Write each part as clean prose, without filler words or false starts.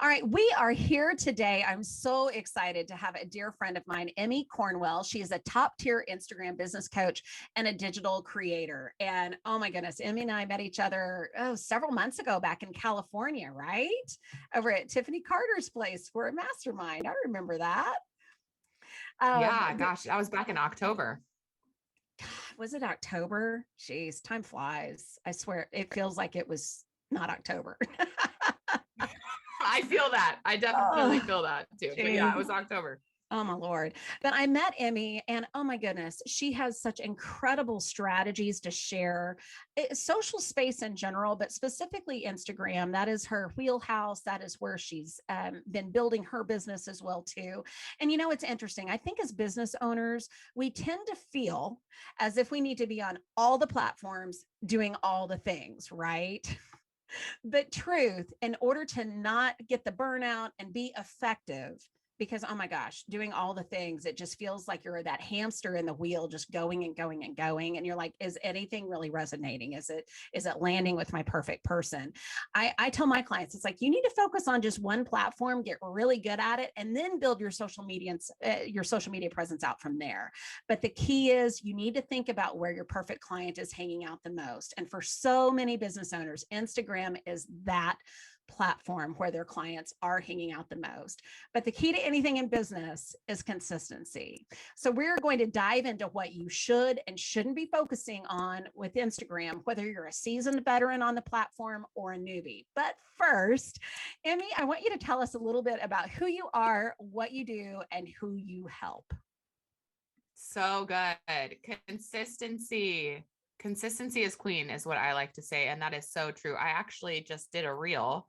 All right, we are here today. I'm so excited to have a dear friend of mine, Emmy Cornwell. She is a top tier Instagram business coach and a digital creator. And oh my goodness, Emmy and I met each other several months ago back in California, right? Over at Tiffany Carter's place for a mastermind. I remember that. Yeah, gosh, that was back in October. Was it October? Jeez, time flies. I swear it feels like it was not October. I feel that. I definitely Oh, feel that too. But yeah, it geez. was October. Oh my Lord. But I met Emmy and oh my goodness, she has such incredible strategies to share. Social space in general, but specifically Instagram. That is her wheelhouse. That is where she's been building her business as well too. And you know, it's interesting. I think as business owners, we tend to feel as if we need to be on all the platforms doing all the things, right? But truth, in order to not get the burnout and be effective, because oh my gosh, doing all the things, it just feels like you're that hamster in the wheel, just going and going and going. And you're like, is anything really resonating? Is it landing with my perfect person? I tell my clients, it's like you need to focus on just one platform, get really good at it, and then build your social media presence out from there. But the key is you need to think about where your perfect client is hanging out the most. And for so many business owners, Instagram is that platform where their clients are hanging out the most. But the key to anything in business is consistency. So we're going to dive into what you should and shouldn't be focusing on with Instagram, whether you're a seasoned veteran on the platform or a newbie. But first, Emmy, I want you to tell us a little bit about who you are, what you do, and who you help. So good. Consistency. Consistency is queen, is what I like to say. And that is so true. I actually just did a reel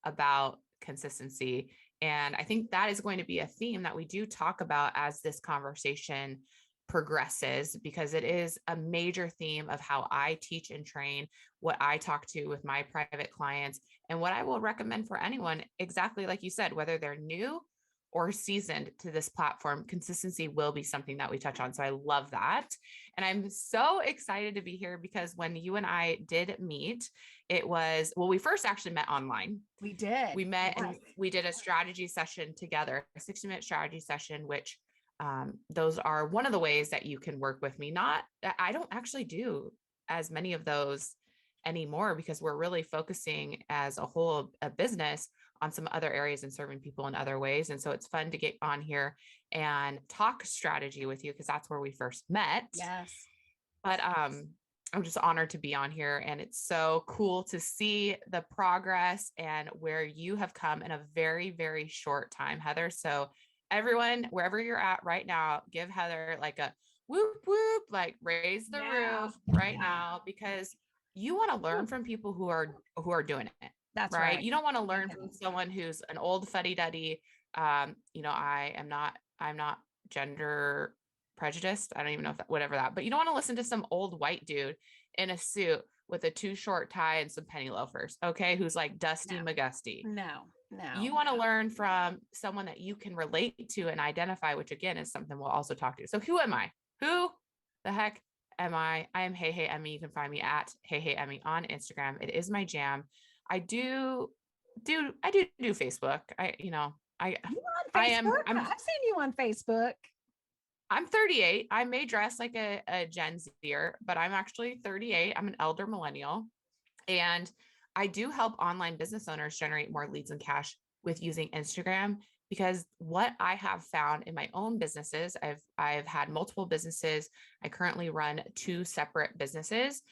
about consistency. And I think that is going to be a theme that we do talk about as this conversation progresses, because it is a major theme of how I teach and train, what I talk to with my private clients, and what I will recommend for anyone, exactly like you said, whether they're new or seasoned to this platform. Consistency will be something that we touch on. So I love that. And I'm so excited to be here because when you and I did meet, it was, well, we first actually met online. We did. We met Yes. and we did a strategy session together, a 60-minute strategy session, which those are one of the ways that you can work with me. I don't actually do as many of those anymore because we're really focusing as a whole, a business, on some other areas and serving people in other ways. And so it's fun to get on here and talk strategy with you because that's where we first met. Yes. But I'm just honored to be on here, and it's so cool to see the progress and where you have come in a very, very short time, Heather. So everyone, wherever you're at right now, give Heather like a whoop, whoop, like raise the roof right now, because you want to learn from people who are doing it. That's Right. right. You don't want to learn from someone who's an old fuddy-duddy. I'm not gender prejudiced. I don't even know if that, whatever that, but you don't want to listen to some old white dude in a suit with a too short tie and some penny loafers. Okay. Who's like Dusty McGusty. No. You want to learn from someone that you can relate to and identify, which again is something we'll also talk to. So who am I? Who the heck am I? I am Hey Emmy. You can find me at Hey Emmy on Instagram. It is my jam. I do Facebook. You on Facebook? I've seen you on Facebook. I'm 38. I may dress like a Gen Zer, but I'm actually 38. I'm an elder millennial. And I do help online business owners generate more leads and cash with using Instagram, because what I have found in my own businesses, I've had multiple businesses. I currently run 2 separate businesses.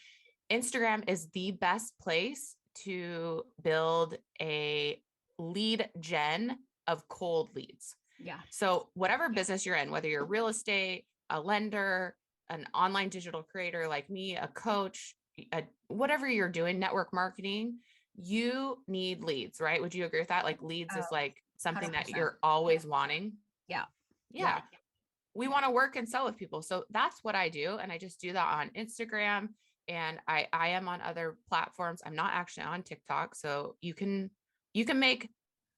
Instagram is the best place to build a lead gen of cold leads. Yeah. So whatever business you're in, whether you're real estate, a lender, an online digital creator like me, a coach, whatever you're doing, network marketing, you need leads, right? Would you agree with that? Like leads is like something 100%. That you're always wanting. Yeah. We want to work and sell with people. So that's what I do. And I just do that on Instagram, and I am on other platforms. I'm not actually on TikTok. So you can make,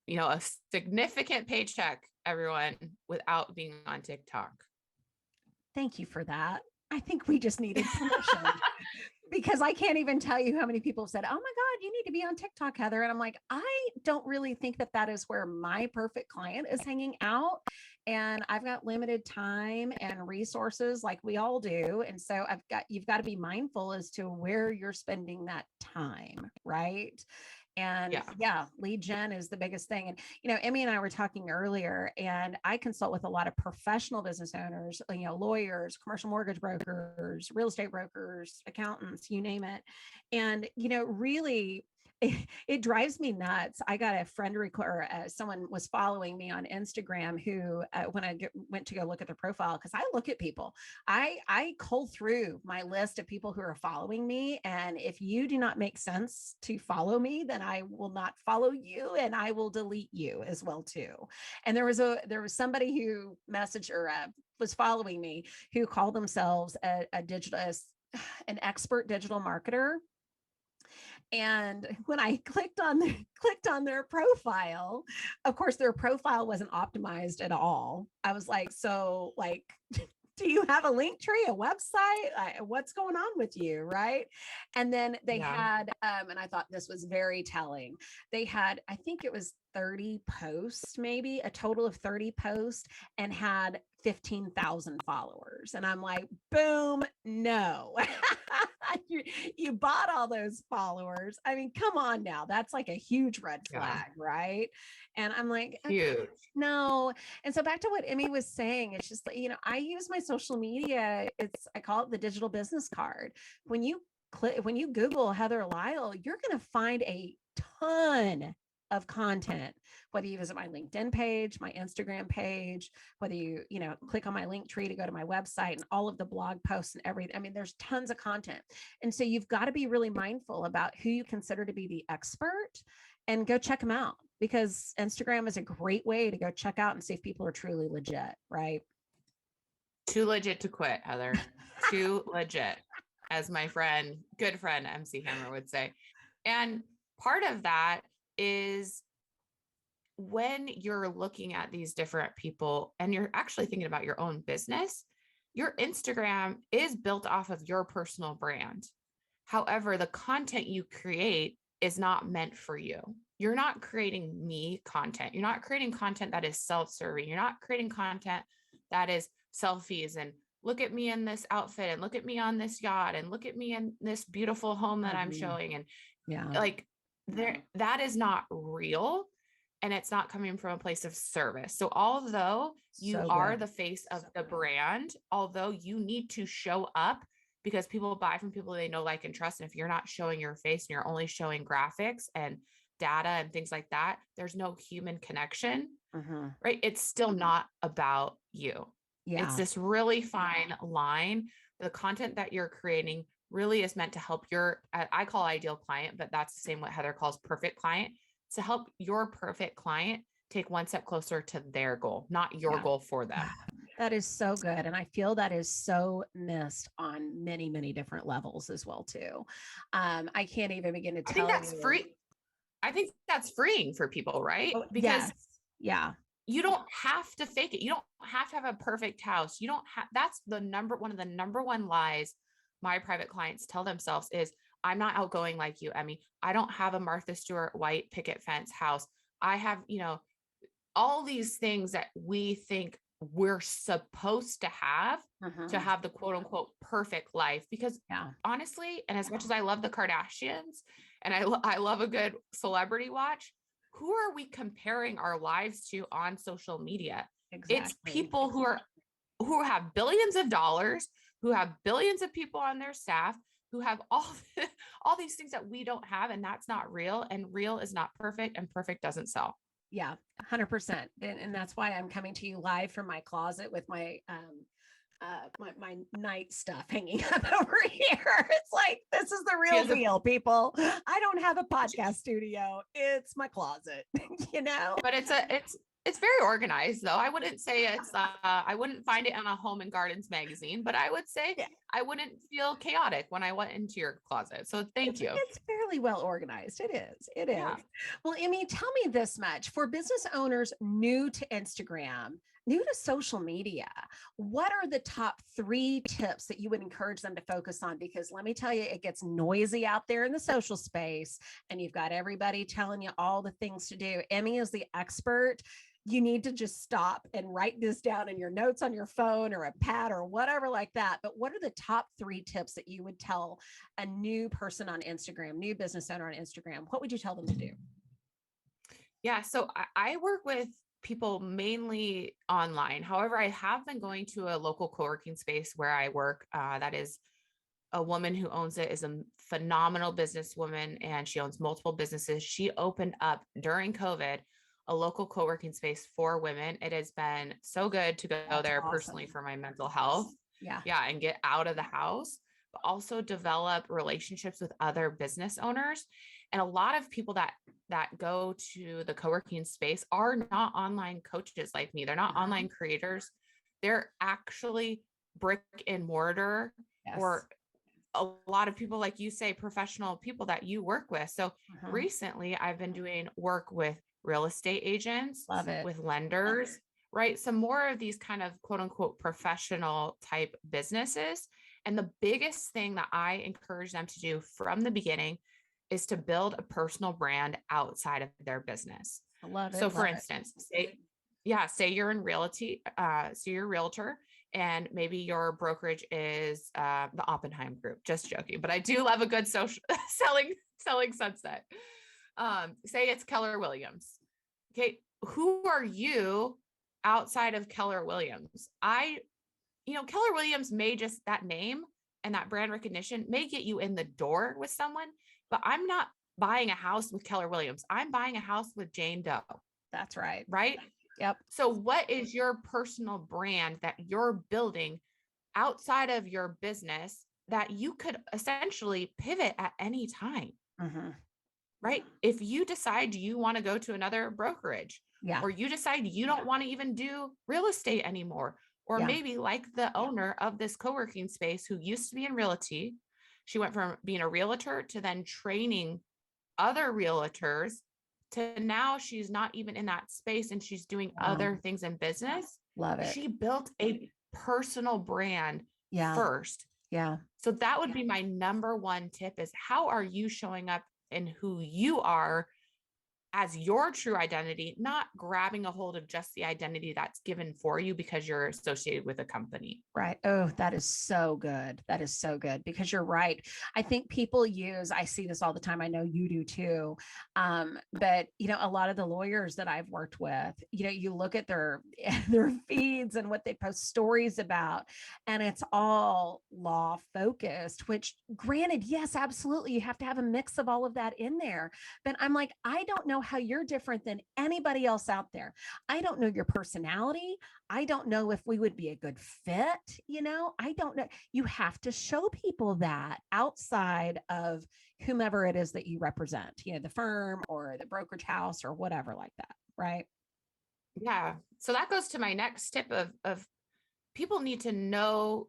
a significant paycheck, everyone, without being on TikTok. Thank you for that. I think we just needed permission. Because I can't even tell you how many people have said, "Oh my God, you need to be on TikTok, Heather." And I'm like, I don't really think that that is where my perfect client is hanging out. And I've got limited time and resources like we all do. And so you've got to be mindful as to where you're spending that time. Right. And Yeah. yeah, lead gen is the biggest thing. And, Emmy and I were talking earlier, and I consult with a lot of professional business owners, lawyers, commercial mortgage brokers, real estate brokers, accountants, you name it. And, really, it drives me nuts. I got a friend record, someone was following me on Instagram who, when I went to go look at their profile, because I look at people, I cull through my list of people who are following me. And if you do not make sense to follow me, then I will not follow you, and I will delete you as well too. And there was somebody who messaged or was following me who called themselves a digital an expert digital marketer. And when I clicked on their profile, of course their profile wasn't optimized at all. I was like, so like, do you have a link tree, a website? What's going on with you? Right. And then they Yeah. had, and I thought this was very telling. They had, I think it was 30 posts, maybe a total of 30 posts, and had 15,000 followers. And I'm like, boom, no. you bought all those followers. I mean, come on now. That's like a huge red Yeah. flag, right? And I'm like, okay, Huge. no. And so back to what Emmy was saying, it's just, I use my social media. I call it the digital business card. When you Google Heather Lyle, you're going to find a ton of content, whether you visit my LinkedIn page, my Instagram page, whether you click on my link tree to go to my website, and all of the blog posts and everything. I mean, there's tons of content. And so you've got to be really mindful about who you consider to be the expert, and go check them out, because Instagram is a great way to go check out and see if people are truly legit, right? Too legit to quit, Heather. Too legit, as my good friend MC Hammer would say. And part of that is when you're looking at these different people and you're actually thinking about your own business, your Instagram is built off of your personal brand. However, the content you create is not meant for you. You're not creating me content. You're not creating content that is self-serving. You're not creating content that is selfies and look at me in this outfit and look at me on this yacht and look at me in this beautiful home that I'm showing. And Yeah. like that is not real. And it's not coming from a place of service. So although you are the face of the brand, although you need to show up because people buy from people they know, like, and trust. And if you're not showing your face and you're only showing graphics and data and things like that, there's no human connection, right? It's still not about you. Yeah. It's this really fine line. The content that you're creating really is meant to help I call ideal client, but that's the same what Heather calls perfect client, to help your perfect client take one step closer to their goal, not your goal for them. That is so good. And I feel that is so missed on many, many different levels as well, too. I can't even begin to tell you. I think that's free. I think that's freeing for people, right? Because yeah, you don't have to fake it. You don't have to have a perfect house. You don't have, that's one of the number one lies my private clients tell themselves is, I'm not outgoing like you, Emmy. I don't have a Martha Stewart white picket fence house. I have, all these things that we think we're supposed to have the quote unquote perfect life. Because honestly, and as much as I love the Kardashians and I love a good celebrity watch, who are we comparing our lives to on social media? Exactly. It's people who have billions of dollars, who have billions of people on their staff, who have all these things that we don't have, and that's not real. And real is not perfect, and perfect doesn't sell. Yeah, 100%. And that's why I'm coming to you live from my closet with my my night stuff hanging up over here. It's like, this is the real deal, people. I don't have a podcast studio. It's my closet, But it's very organized, though. I wouldn't say it's I wouldn't find it on a Home and Gardens magazine, but I would say I wouldn't feel chaotic when I went into your closet. So thank you. It's fairly well organized. It is. Well, Emmy, tell me this much. For business owners new to Instagram, new to social media, what are the top 3 tips that you would encourage them to focus on? Because let me tell you, it gets noisy out there in the social space, and you've got everybody telling you all the things to do. Emmy is the expert. You need to just stop and write this down in your notes on your phone or a pad or whatever like that. But what are the top 3 tips that you would tell a new person on Instagram, new business owner on Instagram? What would you tell them to do? Yeah. So I work with people mainly online. However, I have been going to a local co-working space where I work. That is a woman who owns it, is a phenomenal businesswoman, and she owns multiple businesses. She opened up during COVID a local co-working space for women. It has been so good to go That's there personally awesome. for my mental health. Yeah. Yeah, and get out of the house, but also develop relationships with other business owners. And a lot of people that go to the co-working space are not online coaches like me. They're not Uh-huh. online creators. They're actually brick and mortar, Yes. or a lot of people, like you say, professional people that you work with. So Uh-huh. recently I've been doing work with real estate agents, Love it. with lenders, right? Some more of these kind of quote unquote professional type businesses. And the biggest thing that I encourage them to do from the beginning is to build a personal brand outside of their business. I love So it. for Love it. instance, say you're in realty, so you're a realtor, and maybe your brokerage is the Oppenheim Group. Just joking, but I do love a good social selling sunset. Say it's Keller Williams. Okay, who are you outside of Keller Williams? Keller Williams may just, that name and that brand recognition may get you in the door with someone, but I'm not buying a house with Keller Williams. I'm buying a house with Jane Doe, That's right. right? Yep. So what is your personal brand that you're building outside of your business that you could essentially pivot at any time, Mm-hmm. right? If you decide you want to go to another brokerage, Yeah. or you decide you don't want to even do real estate anymore, or Yeah. maybe like the owner of this co-working space who used to be in realty, she went from being a realtor to then training other realtors to now she's not even in that space and she's doing Wow. other things in business. Love it. She built a personal brand Yeah. first. Yeah. So that would be my number one tip, is how are you showing up in who you are as your true identity, not grabbing a hold of just the identity that's given for you because you're associated with a company. Right. Oh, that is so good. That is so good because you're right. I think people use, I see this all the time. I know you do too. But a lot of the lawyers that I've worked with, you look at their their feeds and what they post stories about, and it's all law focused, which granted, yes, absolutely. You have to have a mix of all of that in there. But I'm like, I don't know how you're different than anybody else out there. I don't know your personality. I don't know if we would be a good fit. I don't know. You have to show people that outside of whomever it is that you represent, the firm or the brokerage house or whatever like that. Right. Yeah. So that goes to my next tip of people need to know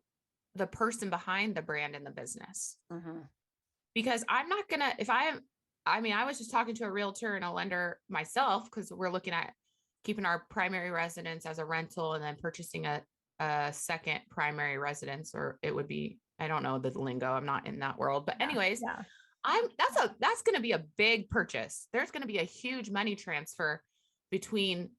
the person behind the brand in the business. Mm-hmm. Because I'm not gonna, if I am, I mean, I was just talking to a realtor and a lender myself, because we're looking at keeping our primary residence as a rental and then purchasing a second primary residence, or it would be, I don't know the lingo, I'm not in that world, but Yeah. anyways, Yeah. that's going to be a big purchase. There's going to be a huge money transfer between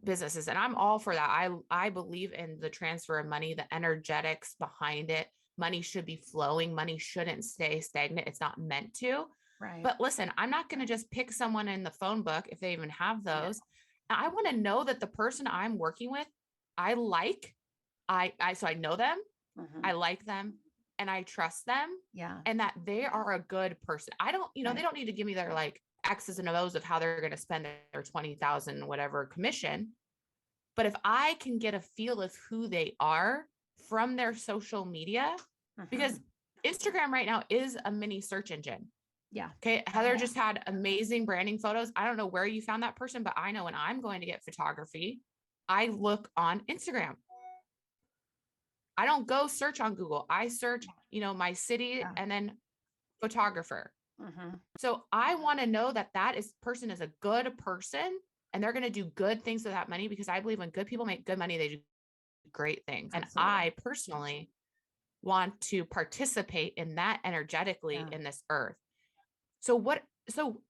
businesses, and I'm all for that. I believe in the transfer of money, the energetics behind it. Money should be flowing. Money shouldn't stay stagnant. It's not meant to. Right. But listen, I'm not going to just pick someone in the phone book if they even have Yeah. those. I want to know that the person I'm working with, I like, so I know them, Mm-hmm. I like them, and I trust them, Yeah. and that they are a good person. I don't, Right. they don't need to give me their like X's and O's of how they're going to spend their 20,000 whatever commission. But if I can get a feel of who they are from their social media, Mm-hmm. because Instagram right now is a mini search engine. Yeah. Okay. Heather just had amazing branding photos. I don't know where you found that person, but I know when I'm going to get photography, I look on Instagram. I don't go search on Google. I search, my city Yeah. and then photographer. Mm-hmm. So I want to know that person is a good person and they're going to do good things with that money, because I believe when good people make good money, they do great things. And Absolutely. I personally want to participate in that energetically Yeah. in this earth. So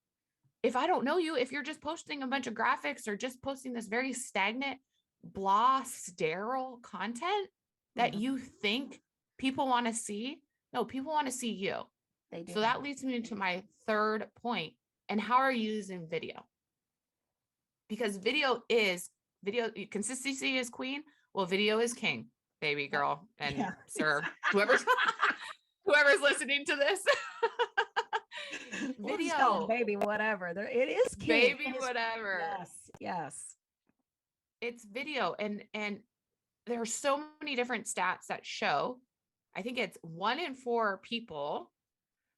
if I don't know you, if you're just posting a bunch of graphics or just posting this very stagnant, blah, sterile content that Mhm. you think people want to see, no, people want to see you. They do. So that leads me to my third point. And how are you using video? Because video, consistency is queen. Well, video is king, baby Yep. girl and Yeah. sir, whoever's listening to this. We'll just call it Video, baby whatever. There it is king. baby, It is, whatever. yes. Yes. It's video. And there are so many different stats that show, I think it's 1 in 4 people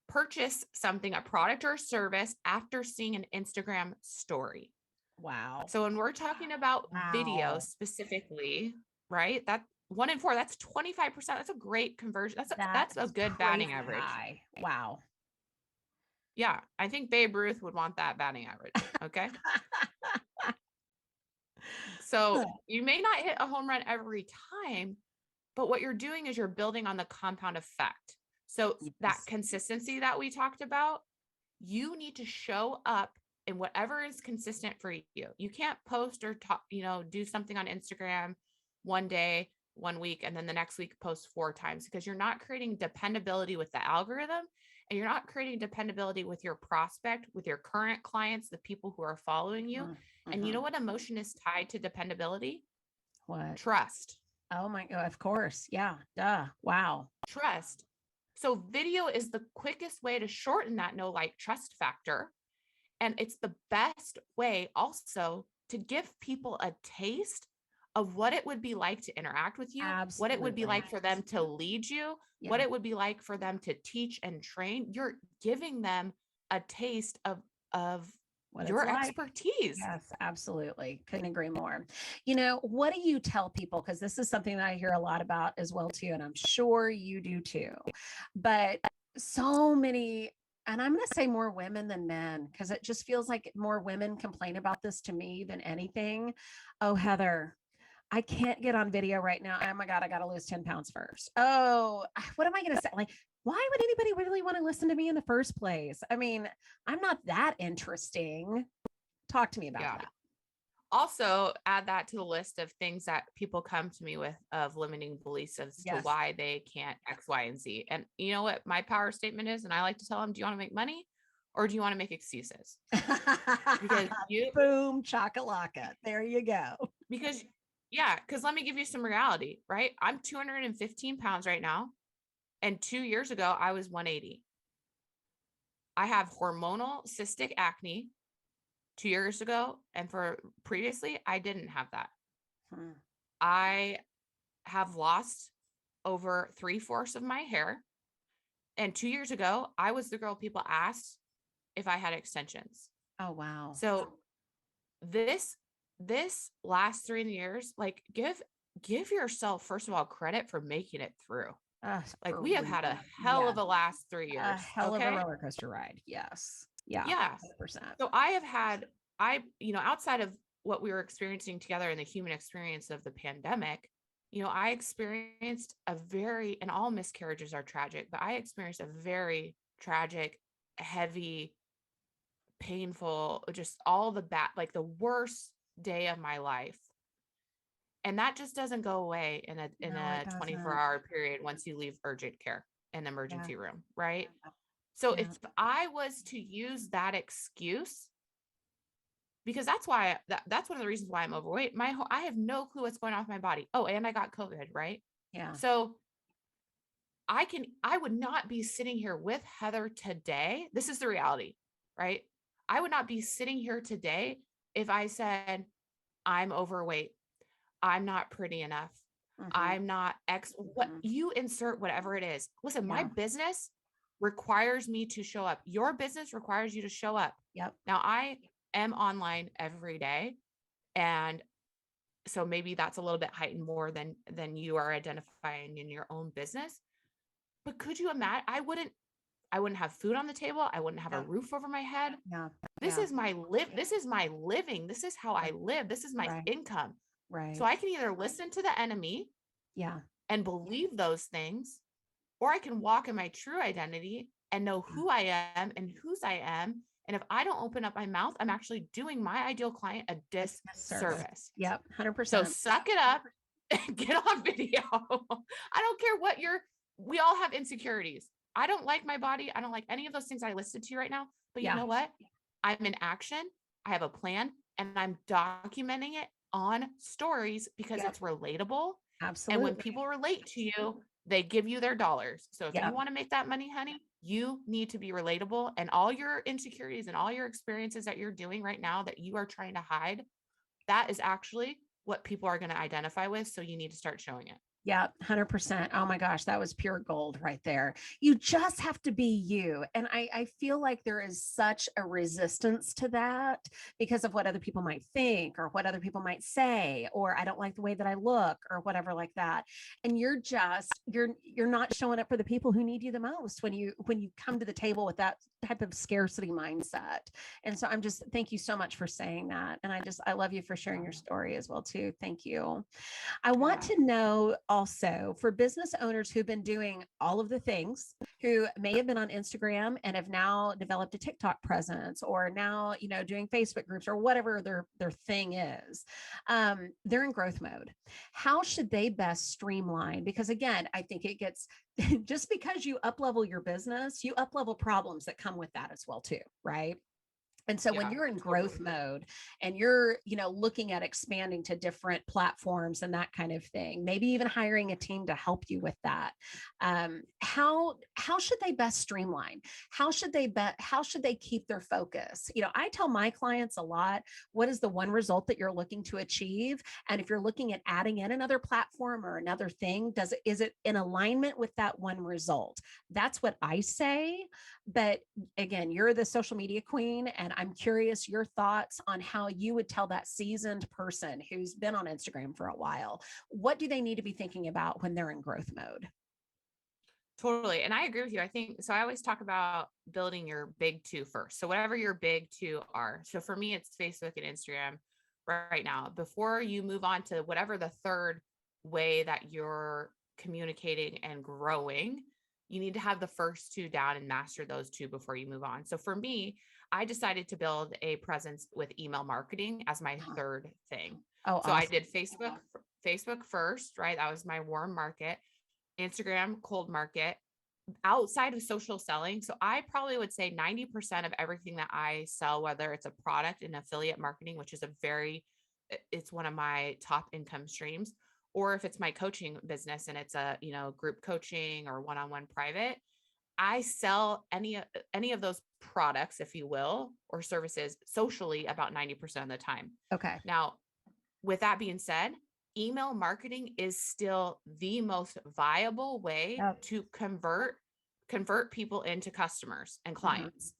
purchase something, a product or a service, after seeing an Instagram story. Wow. So when we're talking about video Wow. specifically, right? That 1 in 4, that's 25%. That's a great conversion. That That's a is good batting crazy average. high. Wow. Yeah, I think Babe Ruth would want that batting average. Okay. So you may not hit a home run every time, but what you're doing is you're building on the compound effect. So that Yes. consistency that we talked about, you need to show up in whatever is consistent for you. You can't post or talk, do something on Instagram one day, 1 week, and then the next week post 4 times, because you're not creating dependability with the algorithm, and you're not creating dependability with your prospect, with your current clients, the people who are following you. And you know what emotion is tied to dependability? What? Trust. Oh my God. Of course. Yeah. Duh. Wow. Trust. So video is the quickest way to shorten that know, like, trust factor. And it's the best way also to give people a taste of what it would be like to interact with you, what it would be Absolutely. like for them to lead you, what Yeah. it would be like for them to teach and train. You're giving them a taste of What it's your like. expertise. Yes, absolutely. Couldn't agree more. What do you tell people? Because this is something that I hear a lot about as well, too. And I'm sure you do too. But so many, and I'm going to say more women than men, because it just feels like more women complain about this to me than anything. Oh, Heather, I can't get on video right now. Oh my God, I got to lose 10 pounds first. Oh, what am I going to say? Like, why would anybody really want to listen to me in the first place? I mean, I'm not that interesting. Talk to me about Yeah. that. Also add that to the list of things that people come to me with, of limiting beliefs as to Yes. why they can't X, Y, and Z. And you know what my power statement is? And I like to tell them, do you want to make money or do you want to make excuses? Because Boom, chakalaka. There you go. because let me give you some reality, right? I'm 215 pounds right now. And 2 years ago, I was 180. I have hormonal cystic acne 2 years ago. And for previously, I didn't have that. I have lost over 3/4 of my hair. And 2 years ago, I was the girl people asked if I had extensions. Oh, wow. So this last 3 years, like, give yourself, first of all, credit for making it through. Like, For we have had a real. hell of Yes. a last 3 A years. hell of a Okay. roller coaster ride. Yes. Yeah. Yeah. 100%. So outside of what we were experiencing together in the human experience of the pandemic, I experienced and all miscarriages are tragic, but I experienced a very tragic, heavy, painful, just all the bad, like the worst day of my life. And that just doesn't go away in No, it a doesn't. 24-hour period once you leave urgent care and Yeah. emergency room, right? So Yeah. if I was to use that excuse, because that's why that's one of the reasons why I'm overweight. I have no clue what's going on with my body. Oh, and I got COVID, right? Yeah. So I would not be sitting here with Heather today. This is the reality, right? I would not be sitting here today if I said, I'm overweight. I'm not pretty enough. I'm not what you insert, whatever it is. Listen, my business requires me to show up. Your business requires you to show up. Yep. Now I am online every day. And so maybe that's a little bit heightened more than you are identifying in your own business. But could you imagine? I wouldn't have food on the table. I wouldn't have a Yeah. roof over my head. Yeah. This Yeah. is my this is my living. This is how I Right. live. This is my Right. income. So Right. I can either listen to the enemy Yeah. and believe those things, or I can walk in my true identity and know Yeah. who I am and whose I am. And if I don't open up my mouth, I'm actually doing my ideal client a Service. disservice. Yep. So 100%. suck it up and get on video. I don't care what we all have insecurities. I don't like my body. I don't like any of those things I listed to you right now. But you Yeah. know what? I'm in action. I have a plan and I'm documenting it on stories because Yep. it's relatable. And when Absolutely. people relate to you, they give you their dollars. So if you Yep. want to make that money, honey, you need to be relatable, and all your insecurities and all your experiences that you're doing right now that you are trying to hide, that is actually what people are going to identify with. So you need to start showing it. Yeah, 100%. Oh my gosh, that was pure gold right there. You just have to be you. And I feel like there is such a resistance to that because of what other people might think or what other people might say, or I don't like the way that I look or whatever like that. And you're not showing up for the people who need you the most when you come to the table with that type of scarcity mindset. And so I'm just thank you so much for saying that. And I love you for sharing your story as well too. Thank you. I want Yeah. to know also for business owners who've been doing all of the things, who may have been on Instagram and have now developed a TikTok presence, or now, doing Facebook groups or whatever their thing is. They're in growth mode. How should they best streamline? Because again, I think it gets just because you up level your business, you up level problems that come with that as well too, right? And so when Yeah, you're in growth totally. mode and you're, looking at expanding to different platforms and that kind of thing, maybe even hiring a team to help you with that. How should they best streamline? How should they keep their focus? I tell my clients a lot, what is the one result that you're looking to achieve? And if you're looking at adding in another platform or another thing, is it in alignment with that one result? That's what I say. But again, you're the social media queen, and I'm curious your thoughts on how you would tell that seasoned person who's been on Instagram for a while, what do they need to be thinking about when they're in growth mode? Totally. And I agree with you. I think so. I always talk about building your big two first. So, whatever your big two are. So, for me, it's Facebook and Instagram right now. Before you move on to whatever the third way that you're communicating and growing, you need to have the first two down and master those two before you move on. So, for me, I decided to build a presence with email marketing as my third thing. Oh, So, I awesome. did Facebook first, right? That was my warm market. Instagram cold market, outside of social selling. So I probably would say 90% of everything that I sell, whether it's a product in affiliate marketing, which is it's one of my top income streams, or if it's my coaching business and it's a, group coaching or one-on-one private, I sell any of those products, if you will, or services socially about 90% of the time. Okay. Now, with that being said, email marketing is still the most viable way Yep. to convert people into customers and Mhm. clients.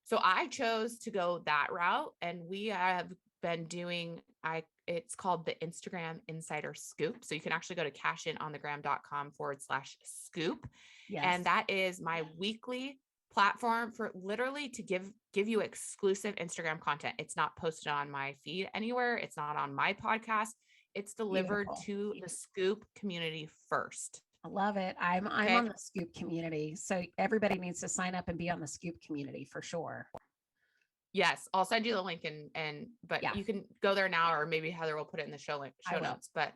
So I chose to go that route, and we have been doing I it's called the Instagram Insider Scoop. So you can actually go to cashinonthegram.com/scoop. Yes. And that is my weekly platform for literally to give you exclusive Instagram content. It's not posted on my feed anywhere. It's not on my podcast. It's delivered Beautiful. to the Scoop community first. I love it. I'm Okay. on the Scoop community. So everybody needs to sign up and be on the Scoop community for sure. Yes, I'll send you the link but Yeah, you can go there now, or maybe Heather will put it in the I show will. notes. But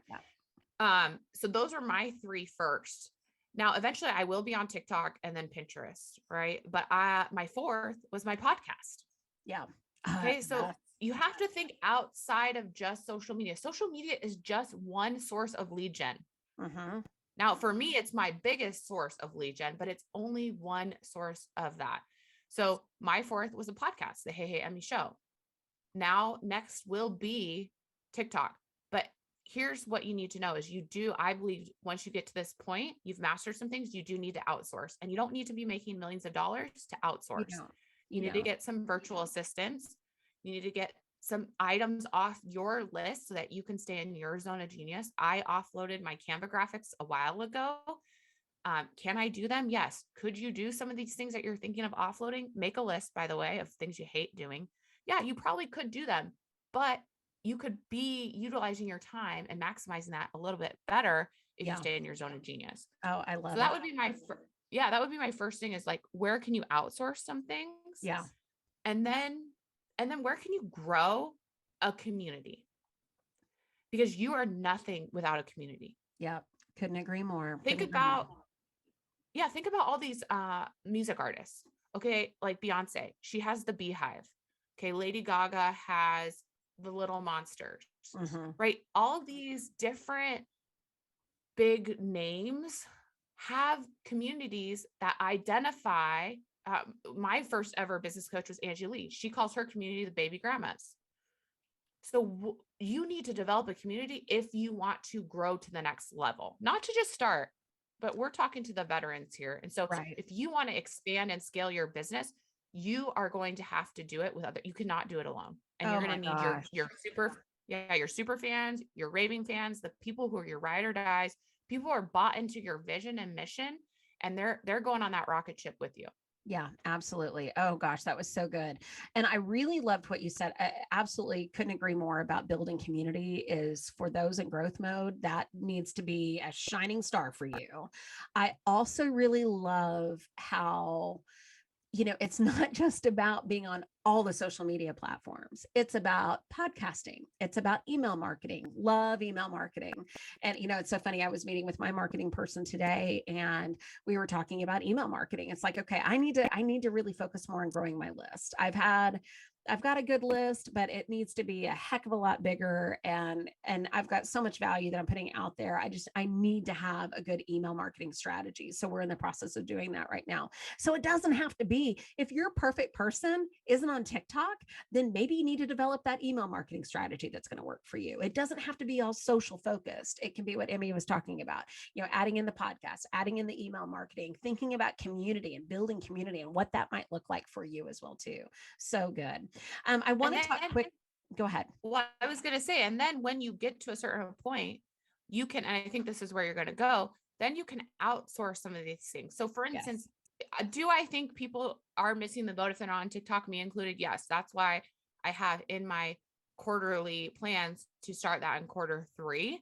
Yeah. so those are my three first. Now, eventually I will be on TikTok and then Pinterest, right? But my fourth was my podcast. Yeah. Okay, so Yes. you have to think outside of just social media. Social media is just one source of lead gen. Mm-hmm. Now, for me, it's my biggest source of lead gen, but it's only one source of that. So my fourth was a podcast, the Hey Hey Emmy Show. Now, next will be TikTok. But here's what you need to know is I believe once you get to this point, you've mastered some things, you do need to outsource. And you don't need to be making millions of dollars to You outsource. don't. You You need to don't. get some virtual assistants. You need to get some items off your list so that you can stay in your zone of genius. I offloaded my Canva graphics a while ago Can I do them? Yes. Could you do some of these things that you're thinking of offloading? Make a list, by the way, of things you hate doing. Yeah, you probably could do them, but you could be utilizing your time and maximizing that a little bit better if you Yeah. stay in your zone of genius. Oh, I So love that it. would be that would be my first thing is like, where can you outsource some things? Yeah. And then where can you grow a community? Because you are nothing without a community. Yeah. Couldn't agree more. Think Couldn't agree more. about think about all these music artists. Okay, like Beyonce, she has the Beehive. Okay, Lady Gaga has the Little Monsters. Mhm. Right? All of these different big names have communities that identify. My first ever business coach was Angie Lee. She calls her community the baby grandmas. So you need to develop a community if you want to grow to the next level, not to just start, but we're talking to the veterans here. And so Right. if you want to expand and scale your business, you are going to have to do it with other, you cannot do it alone. And Oh you're going my to need gosh. your super fans, your raving fans, the people who are your ride or dies, people who are bought into your vision and mission, and they're going on that rocket ship with you. Yeah, absolutely. Oh gosh, that was so good. And I really loved what you said. I absolutely couldn't agree more about building community is for those in growth mode, that needs to be a shining star for you. I also really love how it's not just about being on all the social media platforms. It's about podcasting. It's about email marketing. Love email marketing. And it's so funny. I was meeting with my marketing person today and we were talking about email marketing. It's like, okay, I need to really focus more on growing my list. I've got a good list, but it needs to be a heck of a lot bigger. And I've got so much value that I'm putting out there. I need to have a good email marketing strategy. So we're in the process of doing that right now. So it doesn't have to be, if your perfect person isn't on TikTok, then maybe you need to develop that email marketing strategy that's going to work for you. It doesn't have to be all social focused. It can be what Emmy was talking about, adding in the podcast, adding in the email marketing, thinking about community and building community and what that might look like for you as well too. So good. I And want to talk then quick. Go ahead. what I was going to say, and then when you get to a certain point, you can, and I think this is where you're going to go, then you can outsource some of these things. So for Yes. instance, do I think people are missing the boat if they're not on TikTok, me included? Yes. That's why I have in my quarterly plans to start that in Q3,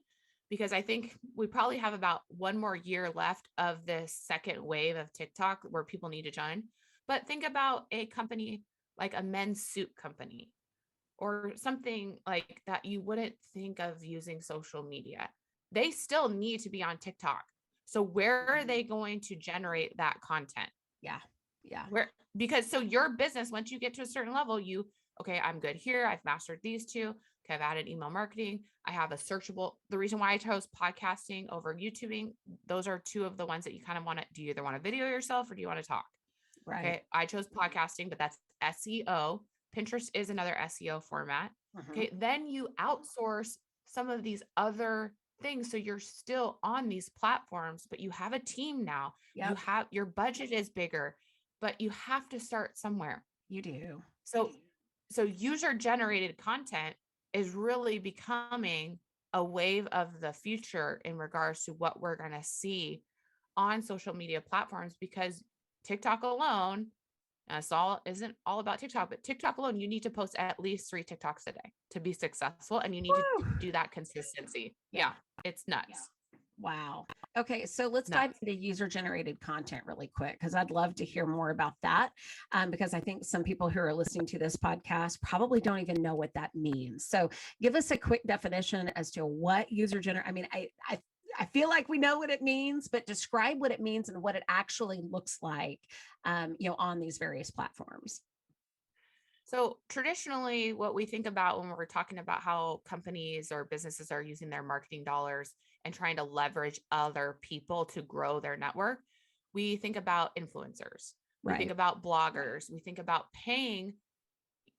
because I think we probably have about one more year left of this second wave of TikTok where people need to join. But think about a company like a men's suit company or something like that you wouldn't think of using social media. They still need to be on TikTok. So where are they going to generate that content? Yeah. Yeah. Where, because so your business, once you get to a certain level, okay, I'm good here. I've mastered these two. Okay, I've added email marketing. I have a searchable. The reason why I chose podcasting over YouTubing, those are two of the ones that you kind of want to, do you either want to video yourself or do you want to talk? Right. Okay. I chose podcasting, but that's SEO. Pinterest is another SEO format. Okay. Then you outsource some of these other things. So you're still on these platforms, but you have a team now. Yep. You have, your budget is bigger, but you have to start somewhere. You do. So user generated content is really becoming a wave of the future in regards to what we're going to see on social media platforms, because TikTok alone, it's all isn't all about TikTok, but TikTok alone, you need to post at least 3 TikToks a day to be successful. And you need to do that consistency. Yeah. It's nuts. Wow. Okay, so let's Nuts. dive into user generated content really quick because I'd love to hear more about that. Because I think some people who are listening to this podcast probably don't even know what that means. So give us a quick definition as to what user generate. I mean, I feel like we know what it means, but describe what it means and what it actually looks like, on these various platforms. So traditionally, what we think about when we're talking about how companies or businesses are using their marketing dollars and trying to leverage other people to grow their network, we think about influencers. We think Right. about bloggers. We think about paying,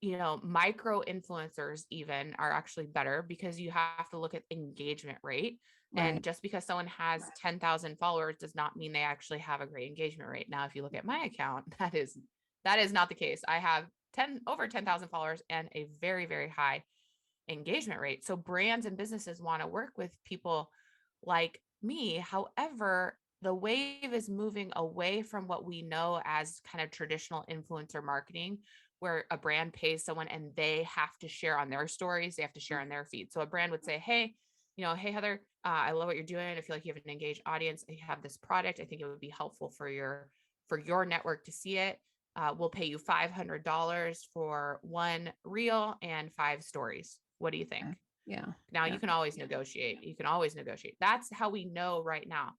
micro influencers even are actually better because you have to look at engagement rate. Right. And just because someone has 10,000 followers does not mean they actually have a great engagement rate. Now, if you look at my account, that is not the case. I have over 10,000 followers and a very, very high engagement rate. So brands and businesses want to work with people like me. However, the wave is moving away from what we know as kind of traditional influencer marketing, where a brand pays someone and they have to share on their stories, they have to share on their feed. So a brand would say, hey, hey, Heather, I love what you're doing. I feel like you have an engaged audience. You have this product. I think it would be helpful for your network to see it. We'll pay you $500 for one reel and 5 stories. What do you think? Yeah. Now you can always negotiate. You can always negotiate. That's how we know right now.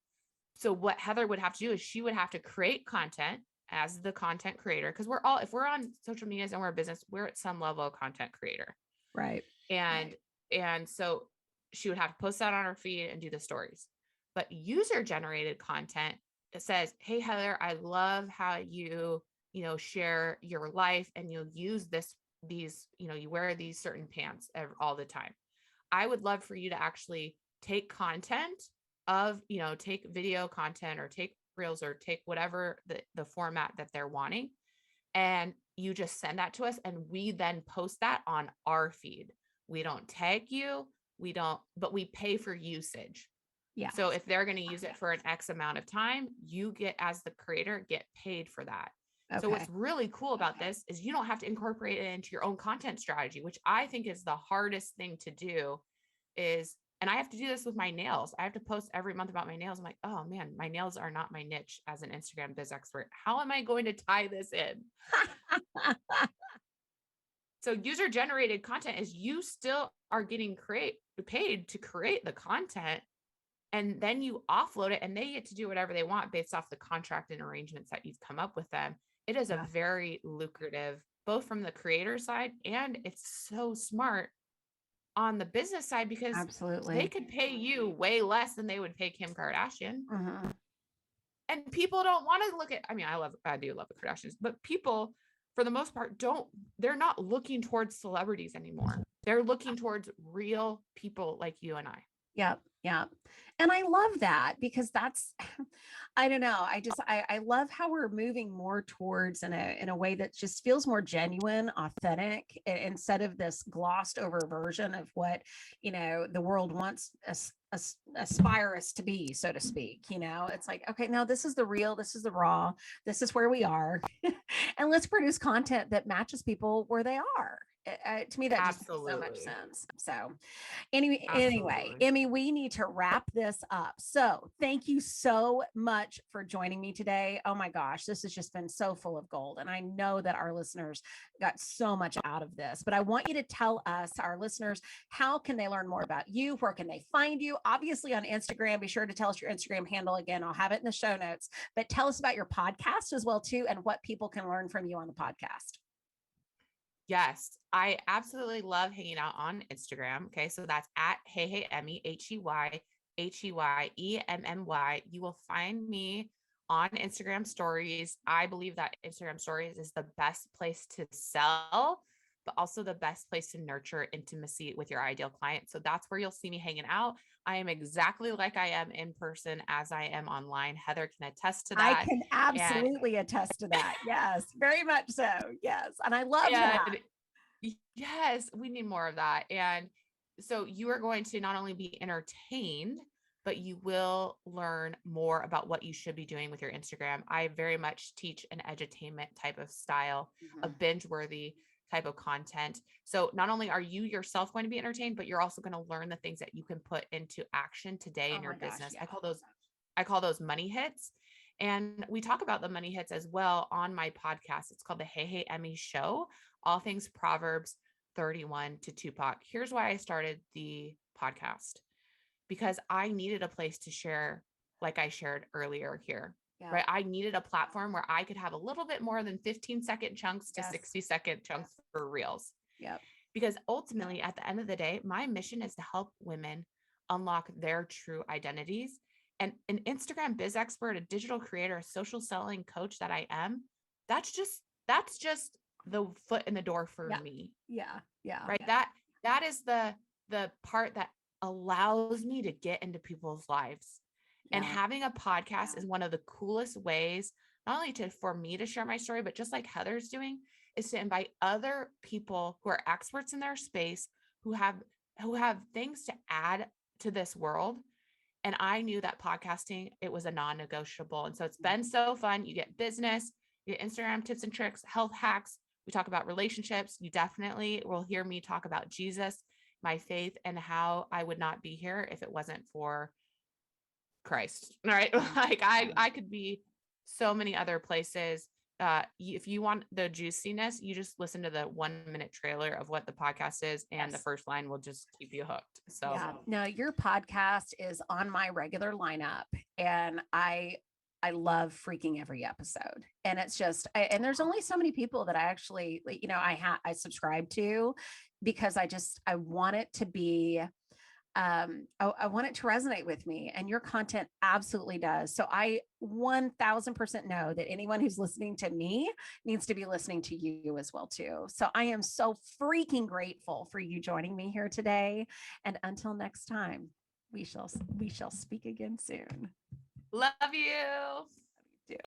So what Heather would have to do is she would have to create content as the content creator. Cause if we're on social medias and we're a business, we're at some level of content creator. Right. And so she would have to post that on her feed and do the stories. But user generated content that says, hey, Heather, I love how you share your life and you'll use these, you wear these certain pants all the time. I would love for you to actually take content take video content or take reels or take whatever the format that they're wanting. And you just send that to us and we then post that on our feed. We don't tag you. But we pay for usage. Yeah. So if they're going to use it for an X amount of time, you as the creator get paid for that. Okay. So what's really cool about this is you don't have to incorporate it into your own content strategy, which I think is the hardest thing to do and I have to do this with my nails. I have to post every month about my nails. I'm like, oh man, my nails are not my niche as an Instagram biz expert. How am I going to tie this in? So user generated content is you still are getting paid to create the content, and then you offload it and they get to do whatever they want based off the contract and arrangements that you've come up with them. It is a very lucrative, both from the creator side, and it's so smart on the business side because they could pay you way less than they would pay Kim Kardashian. Mm-hmm. And people don't want to look at, I do love the Kardashians, but people for the most part they're not looking towards celebrities anymore. They're looking towards real people like you and I. Yep. Yeah. And I love that because that's, I don't know. I love how we're moving more towards in a way that just feels more genuine, authentic, instead of this glossed over version of what, the world wants aspire us to be, so to speak. It's like, okay, no, this is the real, this is the raw, this is where we are. And let's produce content that matches people where they are. To me, that just makes so much sense. So anyway, Emmy, we need to wrap this up. So thank you so much for joining me today. Oh my gosh, this has just been so full of gold. And I know that our listeners got so much out of this, but I want you to tell us, our listeners, how can they learn more about you? Where can they find you? Obviously on Instagram, be sure to tell us your Instagram handle again. I'll have it in the show notes, but tell us about your podcast as well too, and what people can learn from you on the podcast. Yes, I absolutely love hanging out on Instagram. Okay, so that's at Hey Emmy, HeyEmmy. You will find me on Instagram stories. I believe that Instagram stories is the best place to sell, but also the best place to nurture intimacy with your ideal client. So that's where you'll see me hanging out. I am exactly like I am in person as I am online. Heather can attest to that. I can absolutely attest to that. Yes, very much so. Yes. And I love that. Yes, we need more of that. And so you are going to not only be entertained, but you will learn more about what you should be doing with your Instagram. I very much teach an edutainment type of style, a binge-worthy type of content. So not only are you yourself going to be entertained, but you're also going to learn the things that you can put into action today in your business. Yeah. I call those money hits. And we talk about the money hits as well on my podcast. It's called the Hey Emmy Show, all things Proverbs 31 to Tupac. Here's why I started the podcast, because I needed a place to share, like I shared earlier here. Yeah. Right. I needed a platform where I could have a little bit more than 15-second chunks to 60-second chunks for reels. Yep. Because ultimately, at the end of the day, my mission is to help women unlock their true identities. And an Instagram biz expert, a digital creator, a social selling coach that I am, that's just the foot in the door for me. Yeah. Yeah. Right. That is the part that allows me to get into people's lives. And having a podcast is one of the coolest ways, not only for me to share my story, but just like Heather's doing, is to invite other people who are experts in their space, who have things to add to this world, And I knew that podcasting, it was a non-negotiable. And so it's been so fun. You get business, you get Instagram tips and tricks, health hacks. We talk about relationships. You definitely will hear me talk about Jesus, my faith, and how I would not be here if it wasn't for Christ. All right. Like I could be so many other places. If you want the juiciness, you just listen to the 1 minute trailer of what the podcast is, and the first line will just keep you hooked. So yeah, no, your podcast is on my regular lineup, and I love freaking every episode. And it's just, and there's only so many people that I actually, I subscribe to, because I want it to be, I want it to resonate with me, and your content absolutely does. So I 1000% know that anyone who's listening to me needs to be listening to you as well too. So I am so freaking grateful for you joining me here today. And until next time, we shall speak again soon. love you.